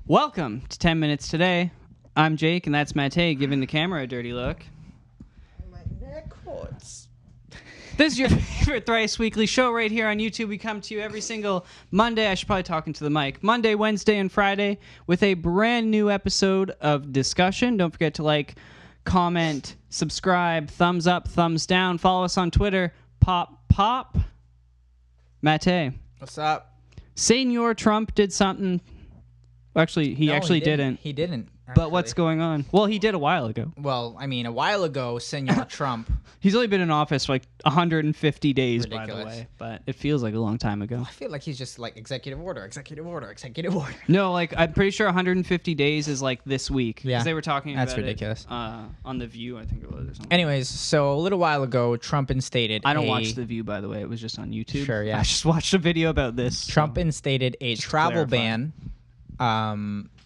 Welcome to 10 Minutes Today. I'm Jake, and that's Matej giving the camera a dirty look. My neck hurts. This is your favorite Thrice Weekly show right here on YouTube. We come to you every single Monday. I should probably talk into the mic. Monday, Wednesday, and Friday with a brand new episode of discussion. Don't forget to like, comment, subscribe, thumbs up, thumbs down. Follow us on Twitter. Pop. Matej. What's up? Senor Trump did something. Actually, he didn't. He didn't. But what's going on? Well, he did a while ago. Well, I mean, a while ago, Senor Trump. He's only been in office for like 150 days, Ridiculous. by the way. But it feels like a long time ago. I feel like he's just like executive order. No, like I'm pretty sure 150 days is like this week. Yeah. Because they were talking about That's ridiculous. it on The View, I think it was, or something. Anyways, so a little while ago, Trump instated I don't watch The View, by the way. It was just on YouTube. Sure, yeah. I just watched a video about this. Trump so. instated a travel ban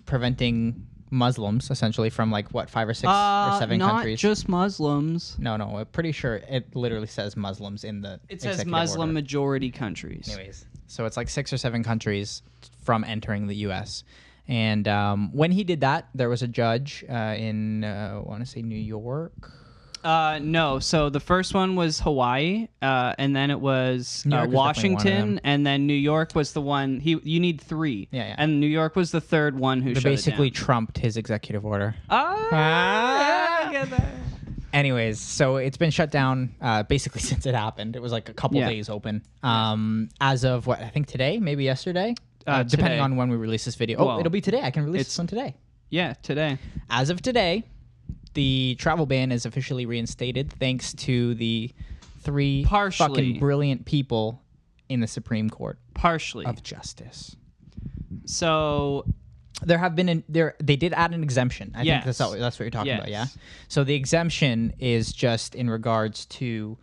preventing Muslims, essentially, from like, what, 5 or 6 or 7 countries? Not just Muslims. No, I'm pretty sure it literally says Muslims in the It says executive Muslim order. majority countries. Anyways, so it's like 6 or 7 countries from entering the U.S. And when he did that, there was a judge in, I want to say New York. No. So the first one was Hawaii, and then it was New York was definitely one of Washington, them. and then New York was the one. You need 3. Yeah. And New York was the third one who They shut basically it down. trumped his executive order. I get that. Anyways, so it's been shut down basically since it happened. It was like a couple days open. As of what, I think today, maybe yesterday, Today. depending on when we release this video. Well, it'll be today. I can release this one today. Yeah, today. As of today, the travel ban is officially reinstated thanks to the 3 Partially. fucking brilliant people in the Supreme Court Partially. of Justice. So There have been they did add an exemption. I Yes. think that's what you're talking about, yeah? Yes. So the exemption is just in regards to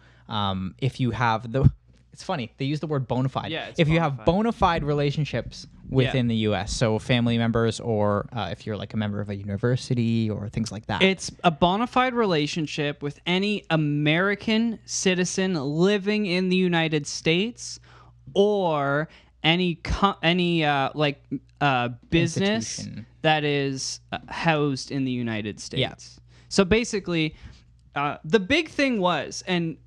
if you have the it's funny, they use the word bona fide. Yeah, it's if you bona have fide. bona fide relationships within the US, so family members or if you're like a member of a university or things like that. it's a bona fide relationship with any American citizen living in the United States or any business Institution. that is housed in the United States. Yeah. So basically, the big thing was, and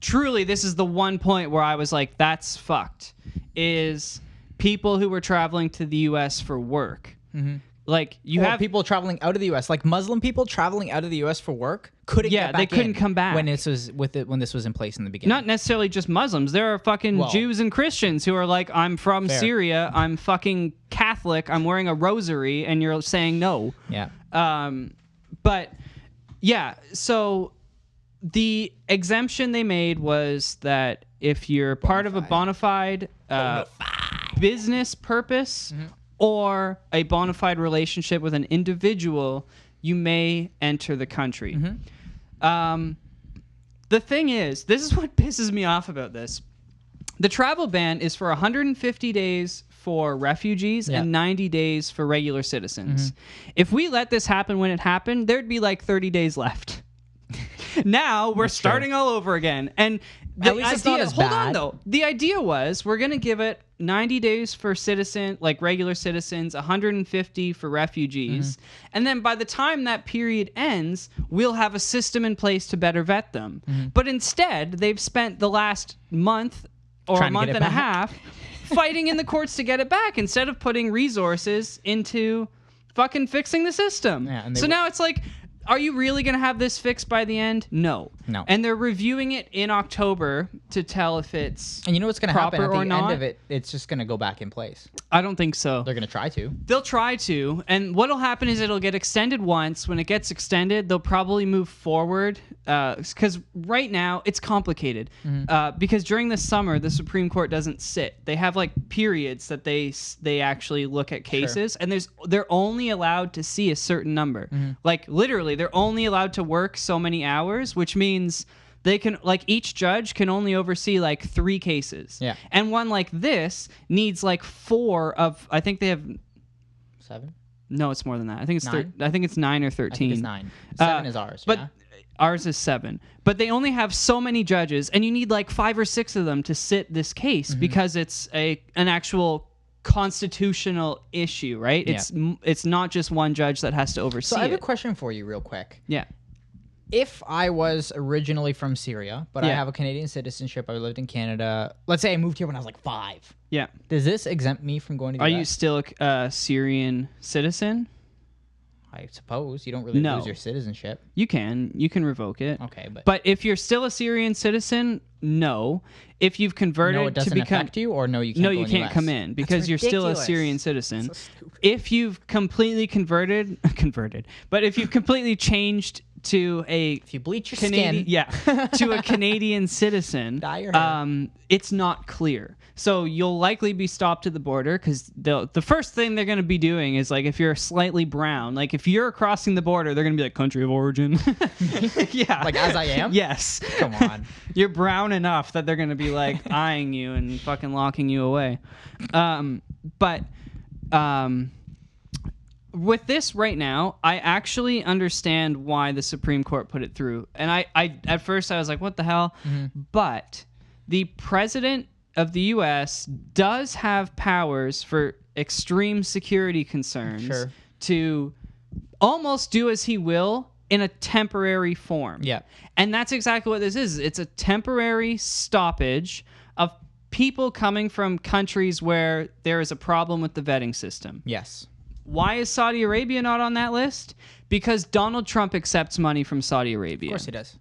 truly this is the one point where I was like, that's fucked, is people who were traveling to the U.S. for work. Mm-hmm. Like you Or have people traveling out of the U.S., like Muslim people traveling out of the U.S. for work couldn't get back they couldn't in come back when this was when this was in place in the beginning. not necessarily just Muslims. There are fucking Jews and Christians who are like, I'm from Fair. Syria, I'm fucking Catholic, I'm wearing a rosary, and you're saying no. Yeah. But yeah, so the exemption they made was that if you're part of a bona fide business purpose or a bona fide relationship with an individual, you may enter the country. The thing is, this is what pisses me off about this. The travel ban is for 150 days for refugees and 90 days for regular citizens. If we let this happen when it happened, there'd be like 30 days left. Now we're starting all over again. And the At least idea, it's not as hold on bad. though. The idea was we're going to give it 90 days for regular citizens, 150 for refugees. And then by the time that period ends, we'll have a system in place to better vet them. But instead, they've spent the last month or Trying a to get month it and a back. half fighting in the courts to get it back instead of putting resources into fucking fixing the system. Yeah, and they so would- now it's like, are you really going to have this fixed by the end? No. And they're reviewing it in October to tell if it's And you know what's going to happen proper at or the not? end of it? It's just going to go back in place. I don't think so. They're going to try to. They'll try to, and what'll happen is it'll get extended once. When it gets extended, they'll probably move forward, because right now it's complicated. Because during the summer, the Supreme Court doesn't sit. They have like periods that they actually look at cases, and they're only allowed to see a certain number. Like literally, they're only allowed to work so many hours, which means they can, like, each judge can only oversee like 3 cases. Yeah. And one like this needs like 4 of, I think they have 7? No, it's more than that. I think it's 9? I think it's 9 or 13. I think it's 9. 7 is ours. But yeah? ours is 7. But they only have so many judges, and you need like 5 or 6 of them to sit this case because it's an actual constitutional issue, right? It's not just one judge that has to oversee So I have a it. question for you real quick. Yeah. If I was originally from Syria, but I have a Canadian citizenship, I lived in Canada. Let's say I moved here when I was like 5. Yeah. Does this exempt me from going to the Are US? you still a Syrian citizen? I suppose you don't really No. lose your citizenship. You can revoke it. Okay, But if you're still a Syrian citizen, no. If you've converted no, it doesn't to become affect you, or no, you can't. no, go you in the can't US? come in because That's you're still a ridiculous. Syrian citizen. So stupid. If you've completely converted, but if you've completely changed to a If you bleach your Canadian, skin, to a Canadian citizen, Dye your hair. it's not clear. So you'll likely be stopped at the border because the first thing they're going to be doing is like if you're slightly brown, like if you're crossing the border, they're going to be like country of origin. Yeah, like as I am. yes. Come on. You're brown enough that they're going to be like eyeing you and fucking locking you away. But with this right now, I actually understand why the Supreme Court put it through. And I at first I was like, what the hell? But the president of the U.S. does have powers for extreme security concerns Sure. to almost do as he will in a temporary form. Yeah. And that's exactly what this is. It's a temporary stoppage of people coming from countries where there is a problem with the vetting system. Yes. Why is Saudi Arabia not on that list? Because Donald Trump accepts money from Saudi Arabia. Of course he does.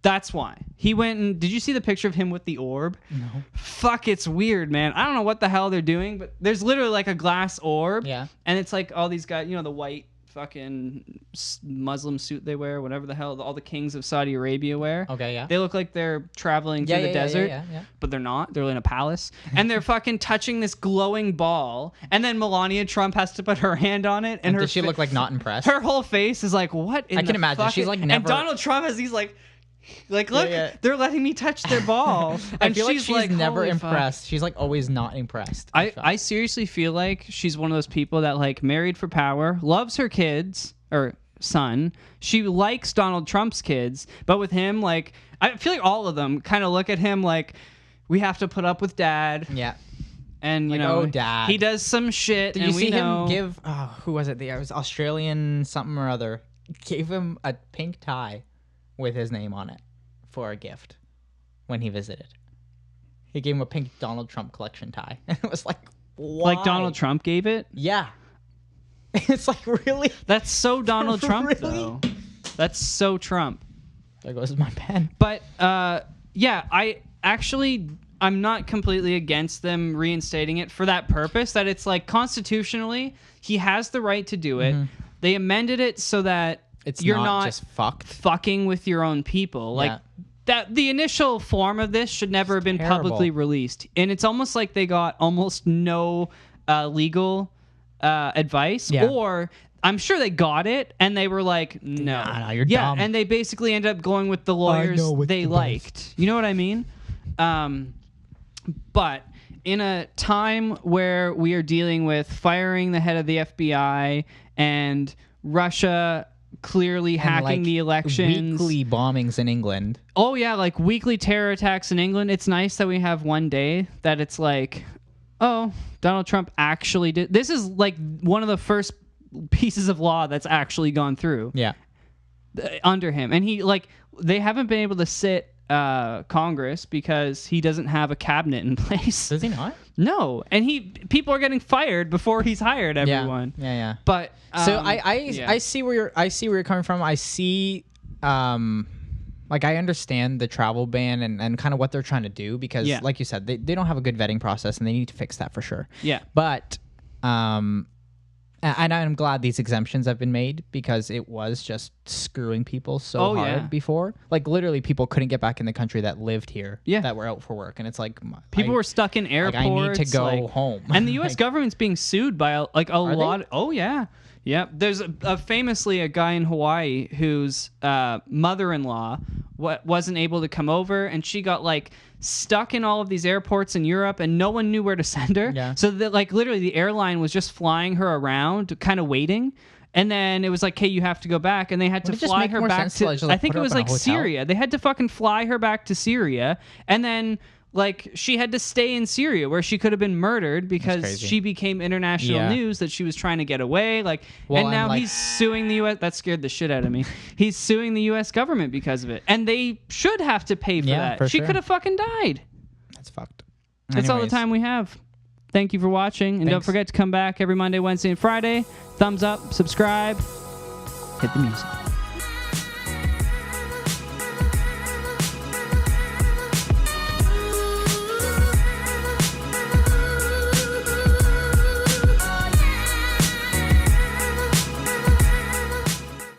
That's why. He went and... Did you see the picture of him with the orb? No. Fuck, it's weird, man. I don't know what the hell they're doing, but there's literally like a glass orb. Yeah. And it's like all these guys, you know, the white fucking Muslim suit they wear, whatever the hell all the kings of Saudi Arabia wear. Okay, yeah. They look like they're traveling through the desert, Yeah. but they're not. They're in a palace. And they're fucking touching this glowing ball. And then Melania Trump has to put her hand on it. And Does she look like not impressed? her whole face is like, what in I can imagine. She's like And never- Donald Trump has these like look, yeah. they're letting me touch their ball. I And feel like she's never "Holy fuck." impressed. She's like always not impressed. I seriously feel like she's one of those people that like married for power, loves her kids or son. She likes Donald Trump's kids, but with him, like I feel like all of them kind of look at him like we have to put up with dad. Yeah. And you Like, know, oh, dad. he does some shit. Did and you we see know. him give? Oh, who was it? It was Australian something or other. Gave him a pink tie with his name on it for a gift when he visited. He gave him a pink Donald Trump collection tie, and it was like, why? Like Donald Trump gave it? Yeah. It's like really. That's so Donald Trump, Really? though. That's so Trump. There goes my pen. But yeah, I'm not completely against them reinstating it for that purpose. That it's like constitutionally, he has the right to do it. They amended it so that you're not just fucked. fucking with your own people. Like Yeah. that, the initial form of this should never have been terrible. publicly released, and it's almost like they got almost no legal advice, Yeah. or I'm sure they got it and they were like, no, Nah, you're yeah, dumb. and they basically ended up going with the lawyers know what's they the liked. You know what I mean? But in a time where we are dealing with firing the head of the FBI and Russia clearly hacking like, the elections, Weekly bombings in England. oh yeah, like weekly terror attacks in England, it's nice that we have one day that it's like, oh, Donald Trump actually did. This is like one of the first pieces of law that's actually gone through Yeah. under him, and he like they haven't been able to sit Congress because he doesn't have a cabinet in place. Does he not? No, and people are getting fired before he's hired everyone. Yeah. But So yeah. I see where you're coming from. I see like I understand the travel ban and kind of what they're trying to do because Yeah. like you said, they don't have a good vetting process and they need to fix that for sure. Yeah. But and I'm glad these exemptions have been made because it was just screwing people so hard yeah. before. Like literally people couldn't get back in the country that lived here Yeah. that were out for work. And it's like People were stuck in airports. I need to go like- home. And the U.S. government's being sued by a they? lot. Oh yeah, yeah. There's famously a guy in Hawaii whose mother-in-law wasn't able to come over, and she got like stuck in all of these airports in Europe, and no one knew where to send her. Yeah. So that like literally the airline was just flying her around, kind of waiting. And then it was like, hey, you have to go back. And they had to Would it just fly make her more back sense to, to, like, I think put it her was up in a like hotel? Syria. They had to fucking fly her back to Syria. And then Like, she had to stay in Syria where she could have been murdered because crazy. she became international news that she was trying to get away. Like, and now he's suing the U.S. That scared the shit out of me. He's suing the U.S. government because of it. And they should have to pay for that. For she sure. could have fucking died. That's fucked. That's all the time we have. Thank you for watching. And don't forget to come back every Monday, Wednesday, and Friday. Thumbs up, subscribe, hit the music.